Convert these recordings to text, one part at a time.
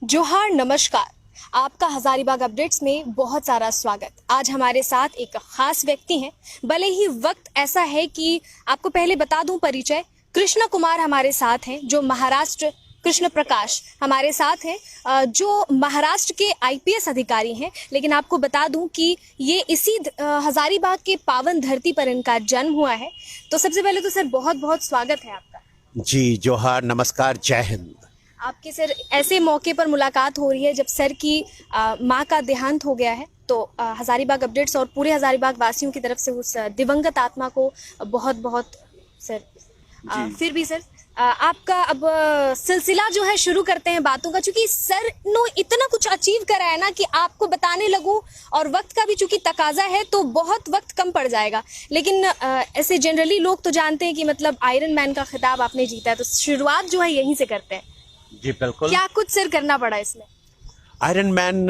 जोहार नमस्कार। आपका हजारीबाग अपडेट्स में बहुत सारा स्वागत। आज हमारे साथ एक खास व्यक्ति हैं। भले ही वक्त ऐसा है कि आपको पहले बता दूं परिचय। कृष्ण कुमार हमारे साथ हैं, जो महाराष्ट्र कृष्ण प्रकाश हमारे साथ हैं, जो महाराष्ट्र के आईपीएस अधिकारी हैं। लेकिन आपको बता दूं कि ये इसी हजारीबाग के पावन धरती पर इनका जन्म हुआ है। तो सबसे पहले तो सर बहुत बहुत स्वागत है आपका। जी जोहार नमस्कार, जय हिंद। आपके सर ऐसे मौके पर मुलाकात हो रही है जब सर की माँ का देहांत हो गया है। तो हजारीबाग अपडेट्स और पूरे हजारीबाग वासियों की तरफ से उस दिवंगत आत्मा को बहुत बहुत सर फिर भी सर आपका अब सिलसिला जो है शुरू करते हैं बातों का, क्योंकि सर ने इतना कुछ अचीव करा है ना कि आपको बताने लगूं और वक्त का भी चूंकि तकाजा है तो बहुत वक्त कम पड़ जाएगा। लेकिन ऐसे जनरली लोग तो जानते हैं कि मतलब आयरन मैन का खिताब आपने जीता है, तो शुरुआत जो है यहीं से करते हैं। जी बिल्कुल। क्या कुछ सर करना पड़ा इसमें? आयरन मैन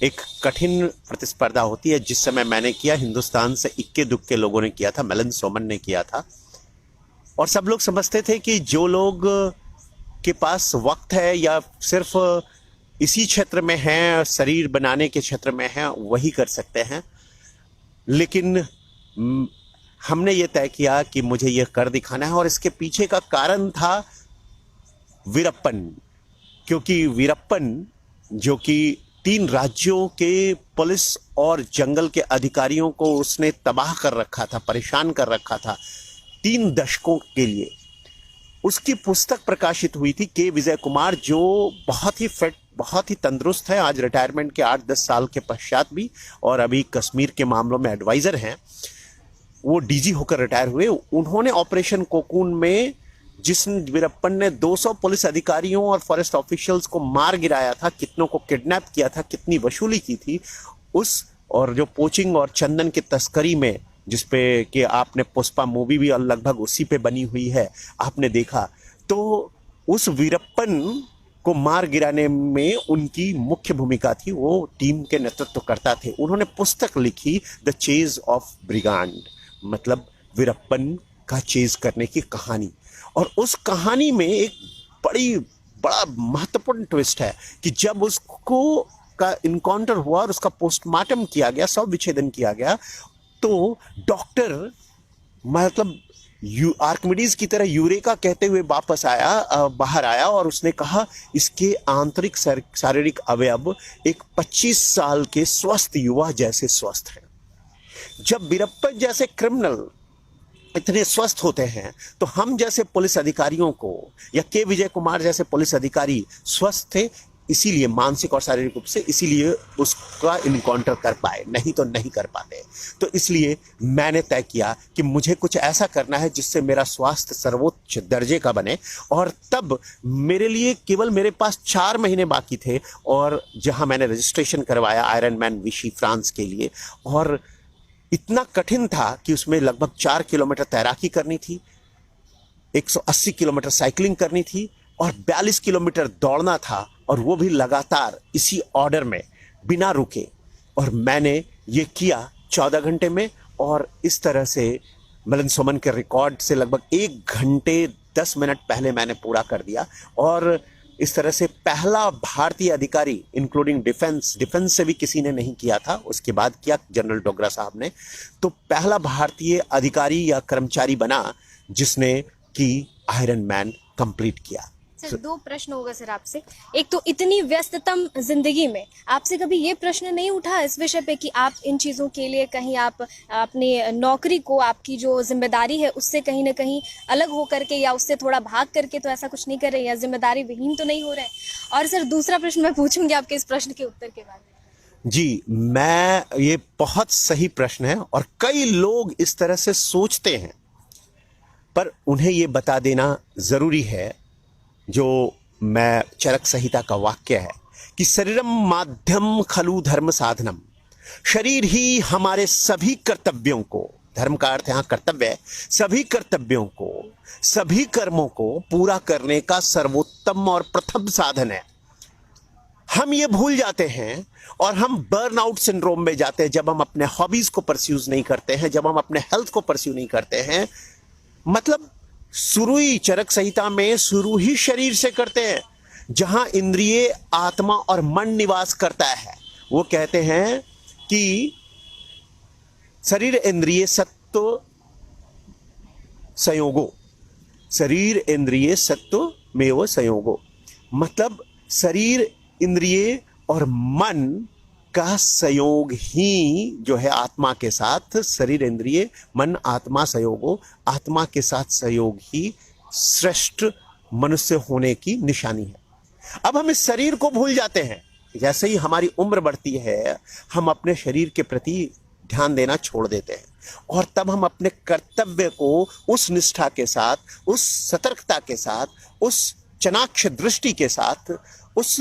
एक कठिन प्रतिस्पर्धा होती है। जिस समय मैंने किया, हिंदुस्तान से इक्के दुक्के लोगों ने किया था, मिलिंद सोमन ने किया था। और सब लोग समझते थे कि जो लोग के पास वक्त है या सिर्फ इसी क्षेत्र में है, शरीर बनाने के क्षेत्र में है, वही कर सकते हैं। लेकिन हमने ये तय किया कि मुझे ये कर दिखाना है। और इसके पीछे का कारण था वीरप्पन, क्योंकि वीरप्पन जो कि 3 राज्यों के पुलिस और जंगल के अधिकारियों को उसने तबाह कर रखा था, परेशान कर रखा था 3 दशकों के लिए। उसकी पुस्तक प्रकाशित हुई थी। के विजय कुमार, जो बहुत ही फिट, बहुत ही तंदुरुस्त है, आज रिटायरमेंट के 8-10 साल के पश्चात भी, और अभी कश्मीर के मामलों में एडवाइजर हैं। वो डीजी होकर रिटायर हुए। उन्होंने ऑपरेशन कोकून में, जिस वीरप्पन ने 200 पुलिस अधिकारियों और फॉरेस्ट ऑफिशियल्स को मार गिराया था, कितनों को किडनैप किया था, कितनी वसूली की थी उस, और जो पोचिंग और चंदन की तस्करी में, जिसपे कि आपने पुष्पा मूवी भी लगभग उसी पे बनी हुई है, आपने देखा। तो उस वीरप्पन को मार गिराने में उनकी मुख्य भूमिका थी। वो टीम के नेतृत्व करता थे। उन्होंने पुस्तक लिखी, द चेज ऑफ ब्रिगांड, मतलब वीरप्पन का चेज करने की कहानी। और उस कहानी में एक बड़ा महत्वपूर्ण ट्विस्ट है कि जब उसको का इनकाउंटर हुआ और उसका पोस्टमार्टम किया गया, शव विच्छेदन किया गया, तो डॉक्टर मतलब आर्किमिडीज की तरह यूरेका कहते हुए बाहर आया और उसने कहा इसके आंतरिक शारीरिक अवयव एक 25 साल के स्वस्थ युवा जैसे स्वस्थ हैं। जब वीरप्पन जैसे क्रिमिनल इतने स्वस्थ होते हैं तो हम जैसे पुलिस अधिकारियों को, या के विजय कुमार जैसे पुलिस अधिकारी स्वस्थ थे, इसीलिए मानसिक और शारीरिक रूप से, इसीलिए उसका इनकाउंटर कर पाए, नहीं तो नहीं कर पाते। तो इसलिए मैंने तय किया कि मुझे कुछ ऐसा करना है जिससे मेरा स्वास्थ्य सर्वोच्च दर्जे का बने। और तब मेरे लिए केवल मेरे पास 4 महीने बाकी थे, और जहां मैंने रजिस्ट्रेशन करवाया आयरन मैन विशी फ्रांस के लिए। और इतना कठिन था कि उसमें लगभग 4 किलोमीटर तैराकी करनी थी, 180 किलोमीटर साइकिलिंग करनी थी और 42 किलोमीटर दौड़ना था, और वो भी लगातार इसी ऑर्डर में बिना रुके। और मैंने ये किया 14 घंटे में, और इस तरह से मिलिंद सोमन के रिकॉर्ड से लगभग 1 घंटे 10 मिनट पहले मैंने पूरा कर दिया। और इस तरह से पहला भारतीय अधिकारी, इंक्लूडिंग डिफेंस से भी किसी ने नहीं किया था, उसके बाद किया जनरल डोगरा साहब ने। तो पहला भारतीय अधिकारी या कर्मचारी बना जिसने कि आयरन मैन कंप्लीट किया। सर 2 प्रश्न होगा सर आपसे। एक तो इतनी व्यस्ततम जिंदगी में आपसे कभी ये प्रश्न नहीं उठा इस विषय पे कि आप इन चीज़ों के लिए कहीं आप अपनी नौकरी को, आपकी जो जिम्मेदारी है उससे कहीं ना कहीं अलग हो करके या उससे थोड़ा भाग करके तो ऐसा कुछ नहीं कर रहे, या जिम्मेदारी विहीन तो नहीं हो रहे? और सर दूसरा प्रश्न मैं पूछूंगी आपके इस प्रश्न के उत्तर के बाद में। जी, ये बहुत सही प्रश्न है और कई लोग इस तरह से सोचते हैं, पर उन्हें ये बता देना जरूरी है, जो मैं चरक संहिता का वाक्य है कि शरीरम माध्यम खलु धर्म साधनम, शरीर ही हमारे सभी कर्तव्यों को, धर्म का अर्थ यहां कर्तव्य है, सभी कर्तव्यों को, सभी कर्मों को पूरा करने का सर्वोत्तम और प्रथम साधन है। हम ये भूल जाते हैं और हम बर्नआउट सिंड्रोम में जाते हैं जब हम अपने हॉबीज को परस्यूज नहीं करते हैं, जब हम अपने हेल्थ को परस्यू नहीं करते हैं। मतलब शुरू ही चरक संहिता में शुरू ही शरीर से करते हैं। जहां इंद्रिय, आत्मा और मन निवास करता है, वो कहते हैं कि शरीर इंद्रिय सत्व संयोगो, शरीर इंद्रिय सत्व मेव संयोगो, मतलब शरीर, इंद्रिय और मन का संयोग ही जो है आत्मा के साथ, शरीर इंद्रिय मन आत्मा संयोगो, आत्मा के साथ सहयोग ही श्रेष्ठ मनुष्य होने की निशानी है। अब हम इस शरीर को भूल जाते हैं। जैसे ही हमारी उम्र बढ़ती है, हम अपने शरीर के प्रति ध्यान देना छोड़ देते हैं, और तब हम अपने कर्तव्य को उस निष्ठा के साथ, उस सतर्कता के साथ, उस चाणाक्ष दृष्टि के साथ, उस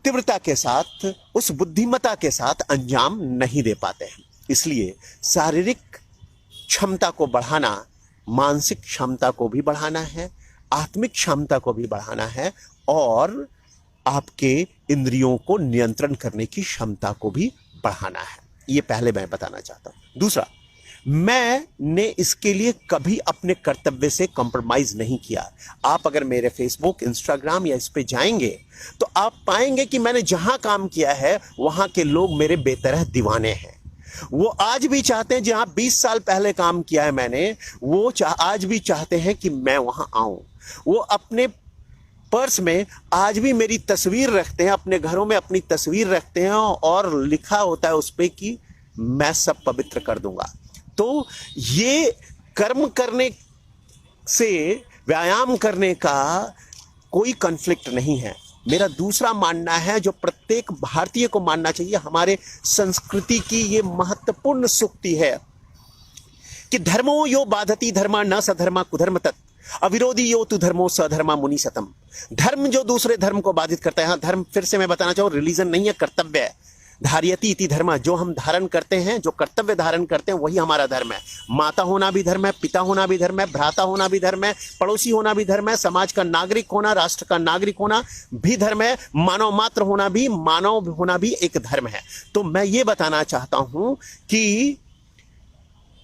तीव्रता के साथ, उस बुद्धिमत्ता के साथ अंजाम नहीं दे पाते हैं। इसलिए शारीरिक क्षमता को बढ़ाना, मानसिक क्षमता को भी बढ़ाना है, आत्मिक क्षमता को भी बढ़ाना है, और आपके इंद्रियों को नियंत्रण करने की क्षमता को भी बढ़ाना है। ये पहले मैं बताना चाहता हूं। दूसरा, मैंने इसके लिए कभी अपने कर्तव्य से कॉम्प्रोमाइज नहीं किया। आप अगर मेरे फेसबुक, इंस्टाग्राम या इस पे जाएंगे तो आप पाएंगे कि मैंने जहां काम किया है वहां के लोग मेरे बेतरह दीवाने हैं। वो आज भी चाहते हैं, जहां 20 साल पहले काम किया है मैंने, वो आज भी चाहते हैं कि मैं वहां आऊं। वो अपने पर्स में आज भी मेरी तस्वीर रखते हैं, अपने घरों में अपनी तस्वीर रखते हैं, और लिखा होता है उस पे कि मैं सब पवित्र कर दूंगा। तो ये कर्म करने से, व्यायाम करने का कोई कॉन्फ्लिक्ट नहीं है। मेरा दूसरा मानना है, जो प्रत्येक भारतीय को मानना चाहिए, हमारे संस्कृति की ये महत्वपूर्ण सूक्ति है कि धर्मो यो बाधति धर्मा न सधर्मा कुधर्म तत्, अविरोधी यो तु धर्मो सधर्मा मुनि सतम। धर्म जो दूसरे धर्म को बाधित करता है, हाँ, धर्म फिर से मैं बताना चाहूँ, रिलीजन नहीं है, कर्तव्य है। धार्यति इति धर्म, जो हम धारण करते हैं, जो कर्तव्य धारण करते हैं, वही हमारा धर्म है। माता होना भी धर्म है, पिता होना भी धर्म है, भ्राता होना भी धर्म है, पड़ोसी होना भी धर्म है, समाज का नागरिक होना, राष्ट्र का नागरिक होना भी धर्म है, मानव मात्र होना भी, मानव होना भी एक धर्म है। तो मैं ये बताना चाहता हूं कि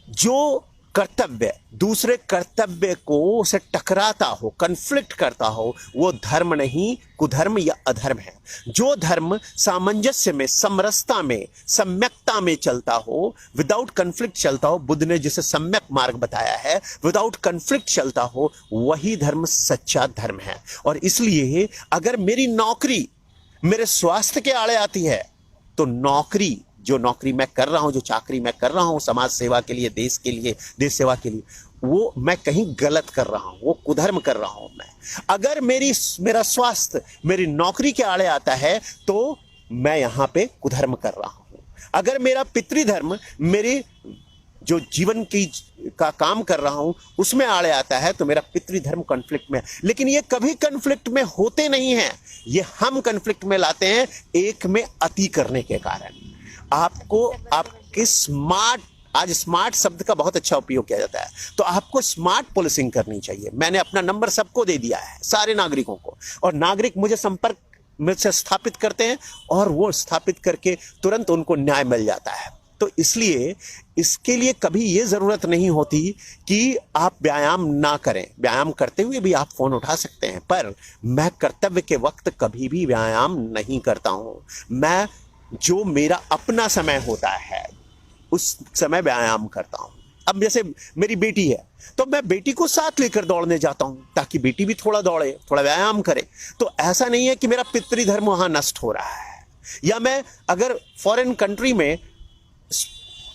जो कर्तव्य दूसरे कर्तव्य को से टकराता हो, कन्फ्लिक्ट करता हो, वो धर्म नहीं, कुधर्म या अधर्म है। जो धर्म सामंजस्य में, समरसता में, सम्यकता में चलता हो, विदाउट कन्फ्लिक्ट चलता हो, बुद्ध ने जिसे सम्यक मार्ग बताया है, विदाउट कन्फ्लिक्ट चलता हो, वही धर्म सच्चा धर्म है। और इसलिए अगर मेरी नौकरी मेरे स्वास्थ्य के आड़े आती है, तो नौकरी, जो नौकरी मैं कर रहा हूं, जो चाकरी मैं कर रहा हूं समाज सेवा के लिए, देश के लिए, देश सेवा के लिए, वो मैं कहीं गलत कर रहा हूं, वो कुधर्म कर रहा हूं मैं। अगर मेरा स्वास्थ्य मेरी नौकरी के आड़े आता है, तो मैं यहां पे कुधर्म कर रहा हूं। अगर मेरा पितृधर्म मेरे जो जीवन की का काम कर रहा हूं उसमें आड़े आता है, तो मेरा पितृधर्म कॉन्फ्लिक्ट में। लेकिन ये कभी कॉन्फ्लिक्ट में होते नहीं हैं, ये हम कॉन्फ्लिक्ट में लाते हैं एक में अति करने के कारण। आपको आपके स्मार्ट, आज स्मार्ट शब्द का बहुत अच्छा उपयोग किया जाता है, तो आपको स्मार्ट पुलिसिंग करनी चाहिए। मैंने अपना नंबर सबको दे दिया है, सारे नागरिकों को, और नागरिक मुझे संपर्क मुझसे स्थापित करते हैं, और वो स्थापित करके तुरंत उनको न्याय मिल जाता है। तो इसलिए इसके लिए कभी ये जरूरत नहीं होती कि आप व्यायाम ना करें। व्यायाम करते हुए भी आप फोन उठा सकते हैं, पर मैं कर्तव्य के वक्त कभी भी व्यायाम नहीं करता हूं। मैं जो मेरा अपना समय होता है उस समय व्यायाम करता हूं। अब जैसे मेरी बेटी है, तो मैं बेटी को साथ लेकर दौड़ने जाता हूं, ताकि बेटी भी थोड़ा दौड़े, थोड़ा व्यायाम करे। तो ऐसा नहीं है कि मेरा पितृधर्म वहां नष्ट हो रहा है। या मैं अगर फॉरेन कंट्री में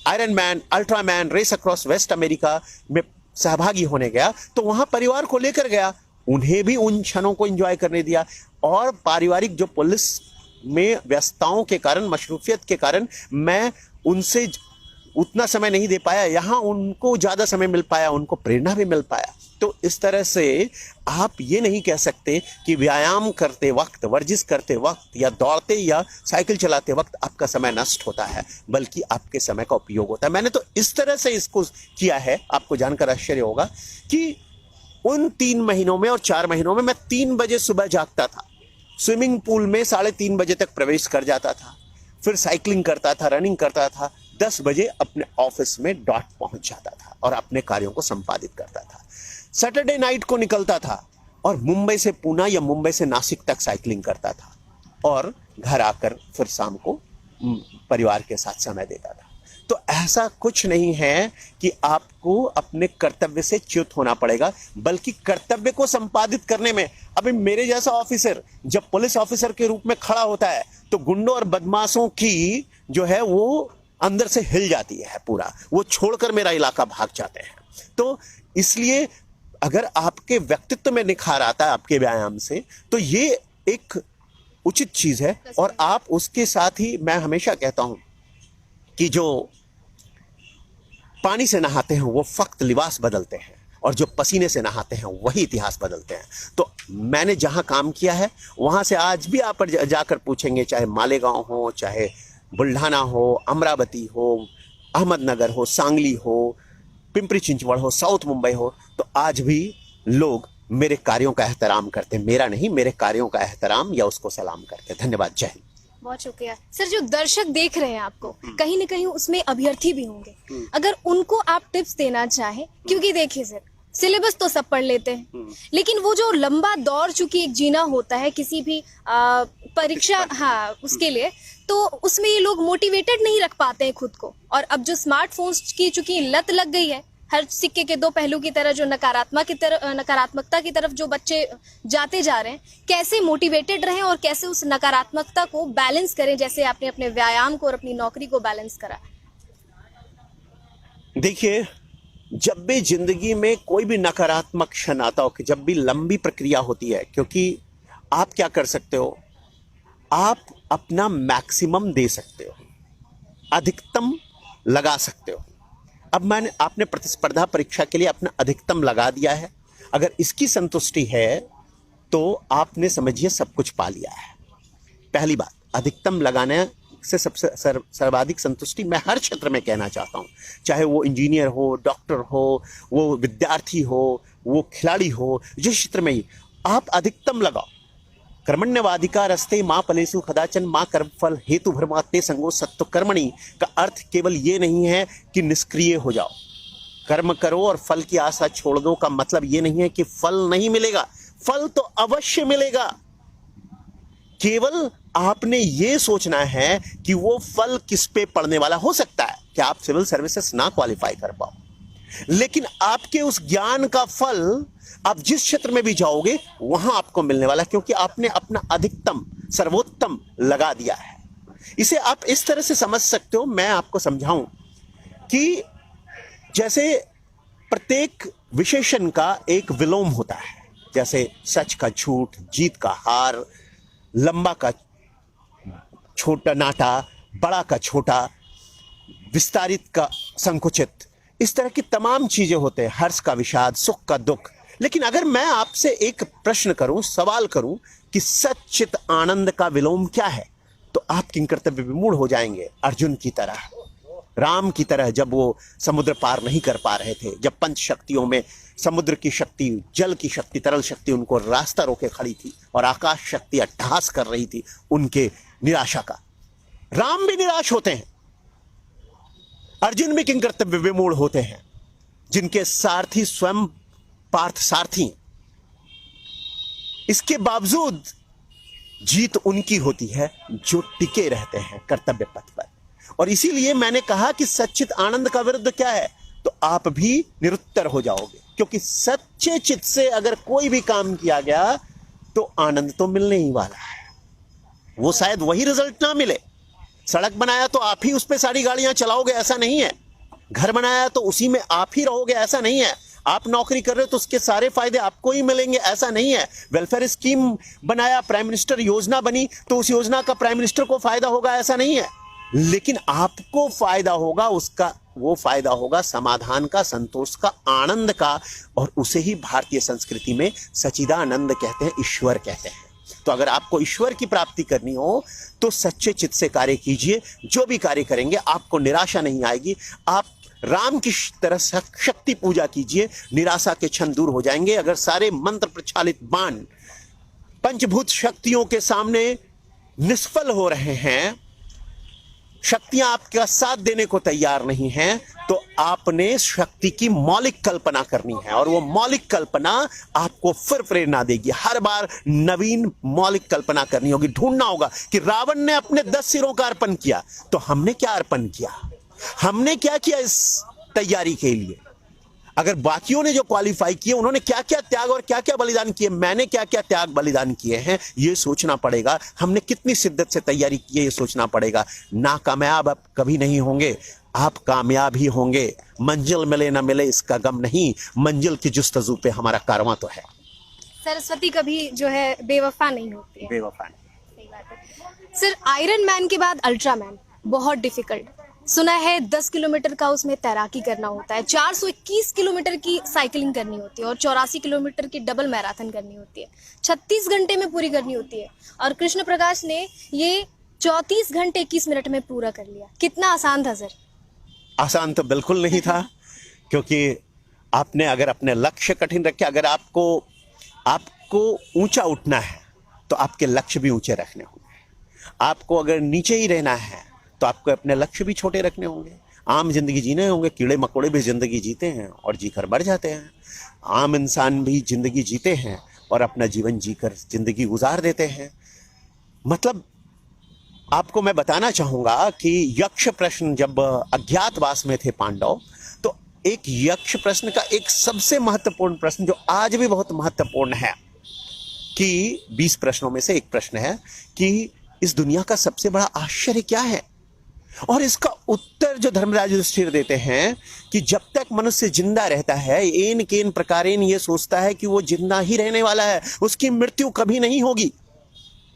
iron man, ultra man race across west America में सहभागी होने गया, तो वहां परिवार को लेकर गया, उन्हें भी उन क्षणों को एंजॉय करने दिया। और पारिवारिक जो पुलिस में व्यस्तताओं के कारण, मशरूफियत के कारण मैं उनसे उतना समय नहीं दे पाया, यहां उनको ज्यादा समय मिल पाया, उनको प्रेरणा भी मिल पाया। तो इस तरह से आप ये नहीं कह सकते कि व्यायाम करते वक्त, वर्जिश करते वक्त, या दौड़ते या साइकिल चलाते वक्त आपका समय नष्ट होता है, बल्कि आपके समय का उपयोग होता है। मैंने तो इस तरह से इसको किया है, आपको जानकर आश्चर्य होगा कि उन 3 महीनों में और 4 महीनों में मैं 3 बजे सुबह जागता था, स्विमिंग पूल में 3:30 बजे तक प्रवेश कर जाता था, फिर साइकिलिंग करता था, रनिंग करता था, 10 बजे अपने ऑफिस में डॉट पहुंच जाता था और अपने कार्यों को संपादित करता था। सैटरडे नाइट को निकलता था, और मुंबई से पूना या मुंबई से नासिक तक साइकिलिंग करता था और घर आकर फिर शाम को परिवार के साथ समय देता था। तो ऐसा कुछ नहीं है कि आपको अपने कर्तव्य से च्युत होना पड़ेगा, बल्कि कर्तव्य को संपादित करने में, अभी मेरे जैसा ऑफिसर जब पुलिस ऑफिसर के रूप में खड़ा होता है तो गुंडों और बदमाशों की जो है वो अंदर से हिल जाती है, पूरा वो छोड़कर मेरा इलाका भाग जाते हैं। तो इसलिए अगर आपके व्यक्तित्व में निखार आता है आपके व्यायाम से, तो ये एक उचित चीज है। और आप उसके साथ ही, मैं हमेशा कहता हूं कि जो पानी से नहाते हैं वो फक्त लिबास बदलते हैं, और जो पसीने से नहाते हैं वही इतिहास बदलते हैं। तो मैंने जहां काम किया है वहां से आज भी आप जाकर पूछेंगे, चाहे मालेगांव हो, चाहे बुल्ढाना हो, अमरावती हो, अहमदनगर हो, सांगली हो, पिंपरी चिंचवड़ हो, साउथ मुंबई हो, तो आज भी लोग मेरे कार्यों का एहतराम करते हैं। मेरा नहीं, मेरे कार्यों का एहतराम या उसको सलाम करते हैं। धन्यवाद। जय हिंद। बहुत शुक्रिया सर। जो दर्शक देख रहे हैं आपको, कहीं ना कहीं उसमें अभ्यर्थी भी होंगे, अगर उनको आप टिप्स देना चाहें, क्योंकि देखिए सर, सिलेबस तो सब पढ़ लेते हैं, लेकिन वो जो लंबा दौर चूंकि एक जीना होता है किसी भी परीक्षा, हाँ, उसके लिए, तो उसमें ये लोग मोटिवेटेड नहीं रख पाते हैं खुद को। और अब जो स्मार्टफोन्स की चूंकि लत लग गई है, हर सिक्के के दो पहलू की तरह, जो नकारात्मकता की तरफ जो बच्चे जाते जा रहे हैं, कैसे मोटिवेटेड रहें और कैसे उस नकारात्मकता को बैलेंस करें, जैसे आपने अपने व्यायाम को और अपनी नौकरी को बैलेंस करा। देखिए, जब भी जिंदगी में कोई भी नकारात्मक क्षण आता हो, कि जब भी लंबी प्रक्रिया होती है, क्योंकि आप क्या कर सकते हो, आप अपना मैक्सिमम दे सकते हो, अधिकतम लगा सकते हो। अब आपने प्रतिस्पर्धा परीक्षा के लिए अपना अधिकतम लगा दिया है, अगर इसकी संतुष्टि है तो आपने समझिए सब कुछ पा लिया है। पहली बात, अधिकतम लगाने से सबसे सर्वाधिक संतुष्टि मैं हर क्षेत्र में कहना चाहता हूं, चाहे वो इंजीनियर हो, डॉक्टर हो, वो विद्यार्थी हो, वो खिलाड़ी हो, जिस क्षेत्र में ही आप अधिकतम लगाओ। कर्मण्यवाधिकारस्ते मां फलेषु कदाचन मां कर्मफल हेतु भ्रमाते संगो सत्व कर्मणि का अर्थ केवल ये नहीं है कि निष्क्रिय हो जाओ, कर्म करो और फल की आशा छोड़ दो, का मतलब ये नहीं है कि फल नहीं मिलेगा, फल तो अवश्य मिलेगा। केवल आपने ये सोचना है कि वो फल किस पे पड़ने वाला। हो सकता है कि आप सिविल सर्विसेज ना क्वालिफाई कर पाओ, लेकिन आपके उस ज्ञान का फल आप जिस क्षेत्र में भी जाओगे वहां आपको मिलने वाला है, क्योंकि आपने अपना अधिकतम सर्वोत्तम लगा दिया है। इसे आप इस तरह से समझ सकते हो, मैं आपको समझाऊं कि जैसे प्रत्येक विशेषण का एक विलोम होता है, जैसे सच का झूठ, जीत का हार, लंबा का छोटा नाटा, बड़ा का छोटा, विस्तारित का संकुचित, इस तरह की तमाम चीजें होते हैं, हर्ष का विषाद, सुख का दुख। लेकिन अगर मैं आपसे एक प्रश्न करूं, सवाल करूं कि सच्चित आनंद का विलोम क्या है, तो आप किंकर्तव्य विमूढ़ हो जाएंगे, अर्जुन की तरह, राम की तरह, जब वो समुद्र पार नहीं कर पा रहे थे, जब पंच शक्तियों में समुद्र की शक्ति, जल की शक्ति, तरल शक्ति उनको रास्ता रोके खड़ी थी और आकाश शक्ति अट्टहास कर रही थी उनके निराशा का। राम भी निराश होते हैं, अर्जुन भी किंकर्तव्य विमूढ़ होते हैं, जिनके सारथी स्वयं पार्थ सारथी। इसके बावजूद जीत उनकी होती है जो टिके रहते हैं कर्तव्य पथ पर। और इसीलिए मैंने कहा कि सच्चित आनंद का विरुद्ध क्या है, तो आप भी निरुत्तर हो जाओगे, क्योंकि सच्चे चित्त से अगर कोई भी काम किया गया तो आनंद तो मिलने ही वाला है। वो शायद वही रिजल्ट ना मिले, सड़क बनाया तो आप ही उस पे सारी गाड़ियां चलाओगे ऐसा नहीं है, घर बनाया तो उसी में आप ही रहोगे ऐसा नहीं है, आप नौकरी कर रहे हो तो उसके सारे फायदे आपको ही मिलेंगे ऐसा नहीं है, वेलफेयर स्कीम बनाया, प्राइम मिनिस्टर योजना बनी तो उस योजना का प्राइम मिनिस्टर को फायदा होगा ऐसा नहीं है, लेकिन आपको फायदा होगा, उसका वो फायदा होगा समाधान का, संतोष का, आनंद का। और उसे ही भारतीय संस्कृति में सच्चिदानंद कहते हैं, ईश्वर कहते हैं। तो अगर आपको ईश्वर की प्राप्ति करनी हो तो सच्चे चित्त से कार्य कीजिए, जो भी कार्य करेंगे आपको निराशा नहीं आएगी। आप राम की तरह शक्ति पूजा कीजिए, निराशा के क्षण दूर हो जाएंगे। अगर सारे मंत्र प्रचालित बाण पंचभूत शक्तियों के सामने निष्फल हो रहे हैं, शक्तियां आपका साथ देने को तैयार नहीं हैं, तो आपने शक्ति की मौलिक कल्पना करनी है, और वो मौलिक कल्पना आपको फिर प्रेरणा देगी। हर बार नवीन मौलिक कल्पना करनी होगी। ढूंढना होगा कि रावण ने अपने 10 सिरों का अर्पण किया, तो हमने क्या अर्पण किया, हमने क्या किया इस तैयारी के लिए। अगर बाकियों ने जो क्वालिफाई किए उन्होंने क्या क्या त्याग और क्या क्या बलिदान किए, मैंने क्या क्या त्याग बलिदान किए हैं, ये सोचना पड़ेगा। हमने कितनी शिद्दत से तैयारी की है, ये सोचना पड़ेगा। नाकामयाब आप कभी नहीं होंगे, आप कामयाब ही होंगे। मंजिल मिले ना मिले इसका गम नहीं, मंजिल की जुस्तजू पे हमारा कारवां तो है। सरस्वती कभी जो है बेवफा नहीं होती है। बेवफा नहीं। सही बात है सर। आयरन मैन के बाद अल्ट्रा मैन बहुत डिफिकल्ट सुना है। 10 किलोमीटर का उसमें तैराकी करना होता है, 421 किलोमीटर की साइकिलिंग करनी होती है और 84 किलोमीटर की डबल मैराथन करनी होती है, 36 घंटे में पूरी करनी होती है। और कृष्ण प्रकाश ने ये 34 घंटे 21 मिनट में पूरा कर लिया। कितना आसान था सर? आसान तो बिल्कुल नहीं था, क्योंकि आपने अगर अपने लक्ष्य कठिन रखे, अगर आपको ऊंचा उठना है तो आपके लक्ष्य भी ऊंचे रखने होंगे। आपको अगर नीचे ही रहना है तो आपको अपने लक्ष्य भी छोटे रखने होंगे। आम जिंदगी जीने होंगे, कीड़े मकोड़े भी जिंदगी जीते हैं और जीकर बढ़ जाते हैं। आम इंसान भी जिंदगी जीते हैं और अपना जीवन जीकर जिंदगी गुजार देते हैं। मतलब आपको मैं बताना चाहूंगा कि यक्ष प्रश्न, जब अज्ञातवास में थे पांडव, तो एक यक्ष प्रश्न का एक सबसे महत्वपूर्ण प्रश्न जो आज भी बहुत महत्वपूर्ण है, कि 20 प्रश्नों में से एक प्रश्न है कि इस दुनिया का सबसे बड़ा आश्चर्य क्या है। और इसका उत्तर जो धर्मराज युधिष्ठिर देते हैं कि जब तक मनुष्य जिंदा रहता है, एन केन प्रकारेण ये सोचता है कि वो जिंदा ही रहने वाला है, उसकी मृत्यु कभी नहीं होगी।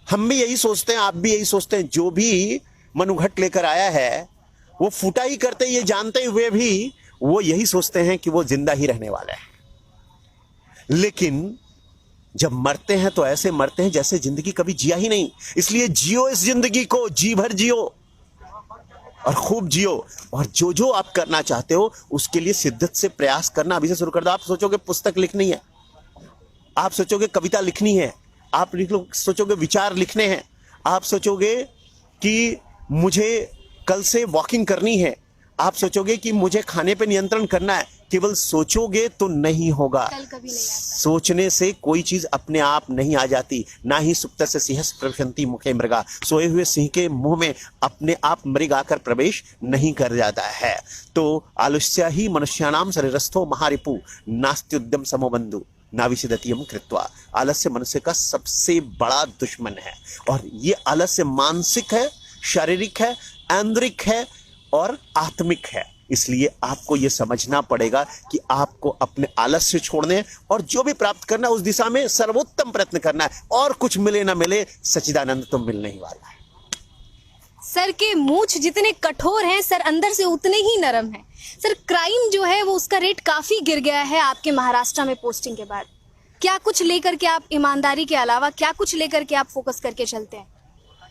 हम भी यही सोचते हैं, आप भी यही सोचते हैं। जो भी मनुघट लेकर आया है वो फूटा ही करते, ये जानते हुए भी वो यही सोचते हैं कि वो जिंदा ही रहने वाला है। लेकिन जब मरते हैं तो ऐसे मरते हैं जैसे जिंदगी कभी जिया ही नहीं। इसलिए जियो इस जिंदगी को, जी भर जियो और खूब जियो। और जो जो आप करना चाहते हो उसके लिए शिद्दत से प्रयास करना अभी से शुरू कर दो। आप सोचोगे पुस्तक लिखनी है, आप सोचोगे कविता लिखनी है, आप सोचोगे विचार लिखने हैं, आप सोचोगे कि मुझे कल से वॉकिंग करनी है, आप सोचोगे कि मुझे खाने पे नियंत्रण करना है। केवल सोचोगे तो नहीं होगा। कल कभी नहीं आता। सोचने से कोई चीज अपने आप नहीं आ जाती। ना ही सुप्त से सिंह प्रविशन्ति मुखे मृगा, सोए हुए सिंह के मुंह में अपने आप मृग आकर प्रवेश नहीं कर जाता है। तो आलस्य ही मनुष्याणाम शरीरस्थो महारिपु नास्त्युद्यम समो बंधु नाविषदतियम कृत्वा। आलस्य मनुष्य का सबसे बड़ा दुश्मन है, और ये आलस्य मानसिक है, शारीरिक है, आंतरिक है और आत्मिक है। इसलिए आपको यह समझना पड़ेगा कि आपको अपने आलस्य छोड़ने और जो भी प्राप्त करना उस दिशा में सर्वोत्तम प्रयत्न करना है। और कुछ मिले ना मिले, सच्चिदानंद तो मिलने ही वाला है। सर के मूंछ जितने कठोर हैं, सर अंदर से उतने ही नरम हैं। सर क्राइम जो है वो उसका रेट काफी गिर गया है आपके महाराष्ट्र में पोस्टिंग के बाद। क्या कुछ लेकर के आप, ईमानदारी के अलावा क्या कुछ लेकर के आप फोकस करके चलते हैं?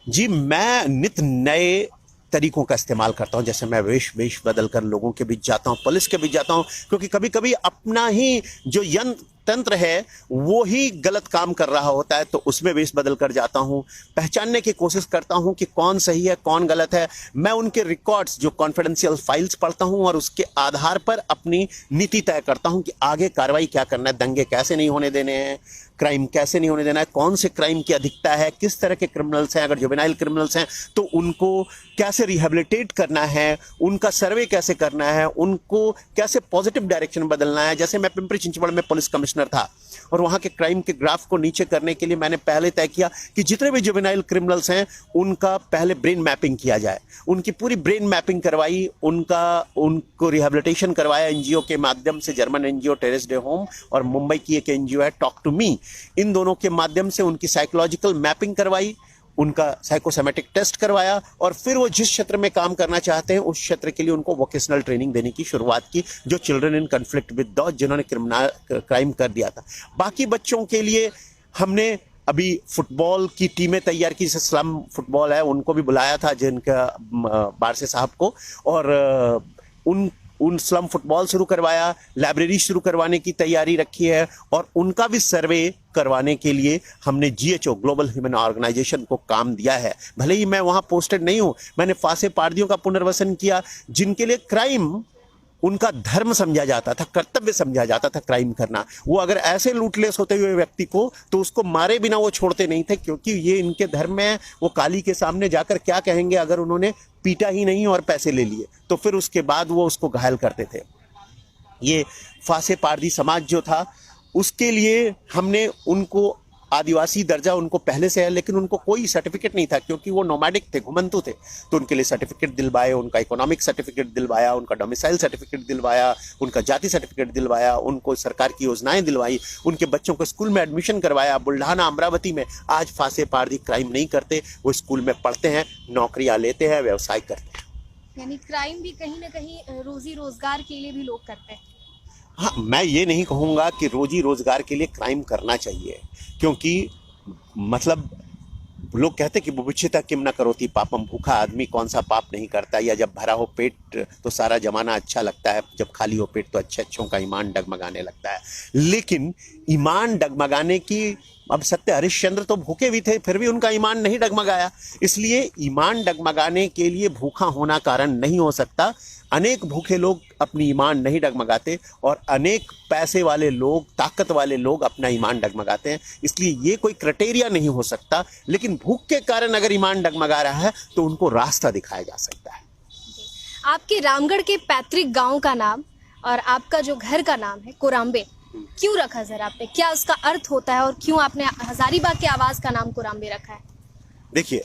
जी, मैं नित नए तरीकों का इस्तेमाल करता हूं। जैसे मैं वेश बदलकर लोगों के बीच जाता हूं, पुलिस के बीच जाता हूं, क्योंकि कभी कभी अपना ही जो तंत्र है वो ही गलत काम कर रहा होता है, तो उसमें वेश बदल कर जाता हूं। पहचानने की कोशिश करता हूं कि कौन सही है कौन गलत है। मैं उनके रिकॉर्ड्स, जो कॉन्फिडेंशियल फाइल्स पढ़ता हूं और उसके आधार पर अपनी नीति तय करता हूं कि आगे कार्रवाई क्या करना है। दंगे कैसे नहीं होने देने हैं, क्राइम कैसे नहीं होने देना है, कौन से क्राइम की अधिकता है, किस तरह के क्रिमिनल्स हैं, अगर जुवेनाइल क्रिमिनल्स हैं तो उनको कैसे रिहेबिलिटेट करना है, उनका सर्वे कैसे करना है, उनको कैसे पॉजिटिव डायरेक्शन बदलना है। जैसे मैं पिंपरी चिंचवड़ में पुलिस कमिश्नर था और वहां के क्राइम के ग्राफ को नीचे करने के लिए मैंने पहले तय किया कि जितने भी जुवेनाइल क्रिमिनल्स हैं उनका पहले ब्रेन मैपिंग किया जाए। उनकी पूरी ब्रेन मैपिंग करवाई, उनको रिहेबिलिटेशन करवाया एनजीओ के माध्यम से। German NGO terrace day home और मुंबई की एक एनजीओ है टॉक टू मी, इन दोनों के माध्यम से उनकी साइकोलॉजिकल मैपिंग करवाई, उनका साइकोसेमेटिक टेस्ट करवाया और फिर वो जिस क्षेत्र में काम करना चाहते हैं उस क्षेत्र के लिए उनको वोकेशनल ट्रेनिंग देने की शुरुआत की, जो children in conflict with dog, जिन्होंने क्राइम कर दिया था। बाकी बच्चों के लिए हमने अभी फुटबॉल की टीमें तैयार की, जैसे स्लम फुटबॉल है, उनको भी बुलाया था जिनका बारसे साहब को, और उन स्लम फुटबॉल शुरू करवाया, लाइब्रेरी शुरू करवाने की तैयारी रखी है और उनका भी सर्वे करवाने के लिए हमने GHO ग्लोबल ह्यूमन ऑर्गेनाइजेशन को काम दिया है। भले ही मैं वहां पोस्टेड नहीं हूं, मैंने फांसे पार्दियों का पुनर्वसन किया जिनके लिए क्राइम उनका धर्म समझा जाता था, कर्तव्य समझा जाता था क्राइम करना। वो अगर ऐसे लूटलेस होते हुए व्यक्ति को, तो उसको मारे बिना वो छोड़ते नहीं थे, क्योंकि ये इनके धर्म में है। वो काली के सामने जाकर क्या कहेंगे अगर उन्होंने पीटा ही नहीं और पैसे ले लिए, तो फिर उसके बाद वो उसको घायल करते थे। ये फासे पारधी समाज जो था, उसके लिए हमने उनको आदिवासी दर्जा उनको पहले से है, लेकिन उनको कोई सर्टिफिकेट नहीं था, क्योंकि वो नोमैडिक थे, घुमंतु थे। तो उनके लिए सर्टिफिकेट दिलवाए, उनका इकोनॉमिक सर्टिफिकेट दिलवाया, उनका डोमिसाइल सर्टिफिकेट दिलवाया, उनका जाति सर्टिफिकेट दिलवाया, उनको सरकार की योजनाएं दिलवाई, उनके बच्चों को स्कूल में एडमिशन करवाया। बुल्ढाना, अमरावती में आज फासे पारधी क्राइम नहीं करते, वो स्कूल में पढ़ते हैं, नौकरियां लेते हैं, व्यवसाय करते हैं। यानी क्राइम भी कहीं ना कहीं रोजी रोजगार के लिए भी लोग करते हैं। हाँ, मैं ये नहीं कहूँगा कि रोजी रोजगार के लिए क्राइम करना चाहिए, क्योंकि मतलब लोग कहते कि बुभुक्षिता किम न करोति पापम, भूखा आदमी कौन सा पाप नहीं करता, या जब भरा हो पेट तो सारा जमाना अच्छा लगता है, जब खाली हो पेट तो अच्छे अच्छों का ईमान डगमगाने लगता है। लेकिन ईमान डगमगाने की, अब सत्य हरिश्चंद्र तो भूखे भी थे, फिर भी उनका ईमान नहीं डगमगाया। इसलिए ईमान डगमगाने के लिए भूखा होना कारण नहीं हो सकता। अनेक भूखे लोग अपनी ईमान नहीं डगमगाते, और अनेक पैसे वाले लोग, ताकत वाले लोग अपना ईमान डगमगाते हैं। इसलिए ये कोई क्राइटेरिया नहीं हो सकता, लेकिन भूख के कारण अगर ईमान डगमगा रहा है तो उनको रास्ता दिखाया जा सकता है। आपके रामगढ़ के पैतृक गांव का नाम और आपका जो घर का नाम है कोराम्बे, क्यों रखा सर आपने? क्या उसका अर्थ होता है और क्यों आपने हजारीबाग के आवास का नाम कोराम्बे रखा है? देखिए,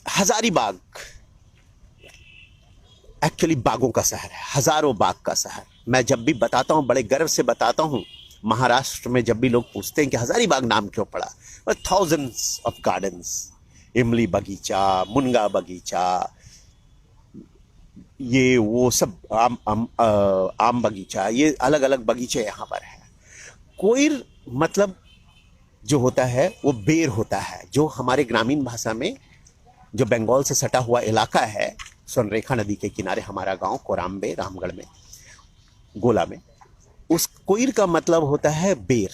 हजारीबाग एक्चुअली बागों का शहर है, हजारों बाग का शहर। मैं जब भी बताता हूं, बड़े गर्व से बताता हूं, महाराष्ट्र में जब भी लोग पूछते हैं कि हजारीबाग नाम क्यों पड़ा, थाउजेंड्स ऑफ गार्डन्स, इमली बगीचा, मुनगा बगीचा, ये वो सब आम बगीचा, ये अलग अलग बगीचे यहाँ पर है। कोइर मतलब जो होता है वो बेर होता है, जो हमारे ग्रामीण भाषा में, जो बंगाल से सटा हुआ इलाका है, सोनरेखा नदी के किनारे हमारा गांव कोराम्बे, रामगढ़ में, गोला में, उस कोइर का मतलब होता है बेर।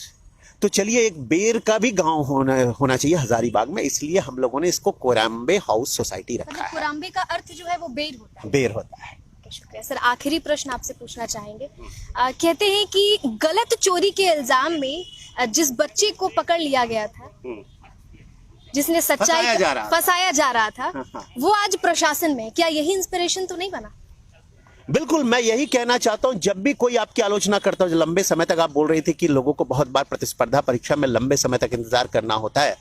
तो चलिए, एक बेर का भी गांव होना चाहिए हजारीबाग में, इसलिए हम लोगों ने इसको कोराम्बे हाउस सोसाइटी रखा है। कोराम्बे का अर्थ जो है वो बेर होता है। बेर होता है। शुक्रिया सर। आखिरी प्रश्न आपसे पूछना चाहेंगे। कहते हैं कि गलत चोरी के इल्जाम में जिस बच्चे को पकड़ लिया गया था, जिसने सच्चाई फंसाया जा रहा था, वो आज प्रशासन में, क्या यही इंस्पिरेशन तो नहीं बना? बिल्कुल, मैं यही कहना चाहता हूं। जब भी कोई आपकी आलोचना करता हो, लंबे समय तक आप बोल रही थी कि लोगों को बहुत बार प्रतिस्पर्धा परीक्षा में लंबे समय तक इंतजार करना होता है,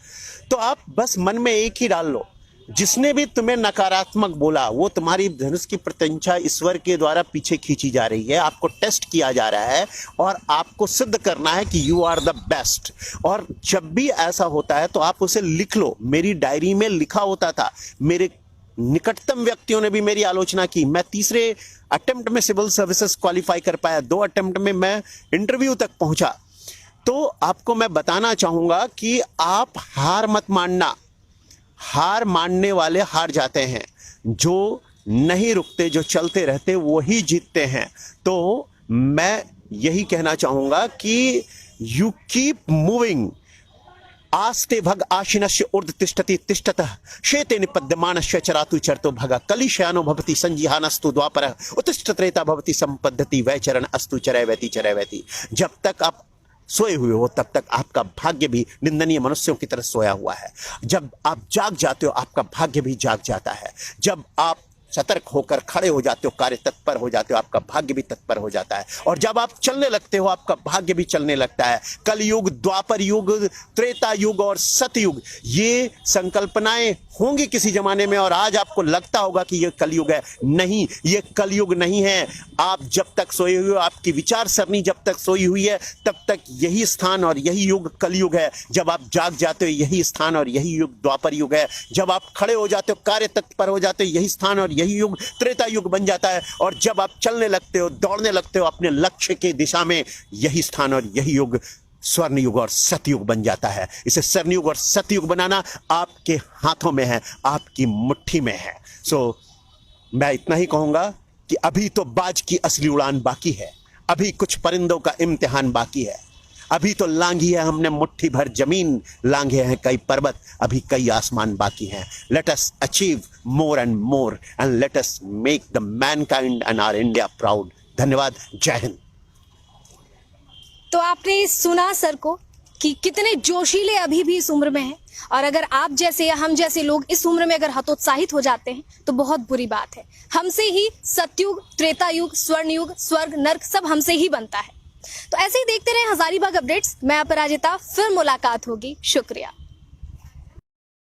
तो आप बस मन में एक ही डाल लो, जिसने भी तुम्हें नकारात्मक बोला, वो तुम्हारी धनुष की प्रत्यंचा ईश्वर के द्वारा पीछे खींची जा रही है। आपको टेस्ट किया जा रहा है और आपको सिद्ध करना है कि यू आर द बेस्ट। और जब भी ऐसा होता है तो आप उसे लिख लो। मेरी डायरी में लिखा होता था, मेरे निकटतम व्यक्तियों ने भी मेरी आलोचना की। मैं तीसरे अटेम्प्ट में सिविल सर्विसेज क्वालिफाई कर पाया, 2 अटेम्प्ट में मैं इंटरव्यू तक पहुंचा। तो आपको मैं बताना चाहूंगा कि आप हार मत मानना। हार मानने वाले हार जाते हैं, जो नहीं रुकते, जो चलते रहते, वो ही जीतते हैं। तो मैं यही कहना चाहूंगा कि यू कीप मूविंग। आस्ते भग आशिनस्य ऊर्ध तिष्ठति तिष्ठतः शेते निपद्यमानस्य चरातु चरतो भग कलिशयानो भवति संजिहानस्तु द्वापर उत्तिष्ठ त्रेता भवति संपद्यति वैचरण अस्तु चरैवति चरैवति। जब तक आप सोए हुए हो तब तक आपका भाग्य भी निंदनीय मनुष्यों की तरह सोया हुआ है। जब आप जाग जाते हो आपका भाग्य भी जाग जाता है। जब आप सतर्क होकर खड़े हो जाते हो, कार्य तत्पर हो जाते हो, आपका भाग्य भी तत्पर हो जाता है। और जब आप चलने लगते हो आपका भाग्य भी चलने लगता है। कलयुग, द्वापर युग, त्रेता युग और सतयुग, ये संकल्पनाएं होंगी किसी जमाने में, और आज आपको लगता होगा कि ये कलयुग है। नहीं, ये कलयुग नहीं है। आप जब तक सोए हुए हो, आपकी विचार सरणी जब तक सोई हुई है, तब तक यही स्थान और यही युग कलयुग है। जब आप जाग जाते हो, यही स्थान और यही युग द्वापर युग है। जब आप खड़े हो जाते हो, कार्य तत्पर हो जाते हो, यही स्थान और यही युग त्रेता युग बन जाता है। और जब आप चलने लगते हो, दौड़ने लगते हो अपने लक्ष्य के दिशा में, यही स्थान और यही युग स्वर्ण युग और सतयुग बन जाता है। इसे स्वर्ण युग और सतयुग बनाना आपके हाथों में है, आपकी मुट्ठी में है। मैं इतना ही कहूंगा कि अभी तो बाज की असली उड़ान बाकी है, अभी कुछ परिंदों का इम्तिहान बाकी है, अभी तो लांघी है हमने मुट्ठी भर जमीन, लांघे हैं कई पर्वत, अभी कई आसमान बाकी हैं. Let us achieve more and more and let us make the mankind and our India proud. धन्यवाद. जय हिंद. तो आपने सुना सर को कि कितने जोशीले अभी भी इस उम्र में हैं, और अगर आप जैसे या हम जैसे लोग इस उम्र में अगर हतोत्साहित हो जाते हैं तो बहुत बुरी बात है. हमसे ही सतयुग, त्रेता युग, स्वर्ण युग, स्वर्ग, नर्क सब हमसे ही बनता है. तो ऐसे ही देखते रहे हजारीबाग अपडेट्स. मैं अपराजिता, फिर मुलाकात होगी. शुक्रिया.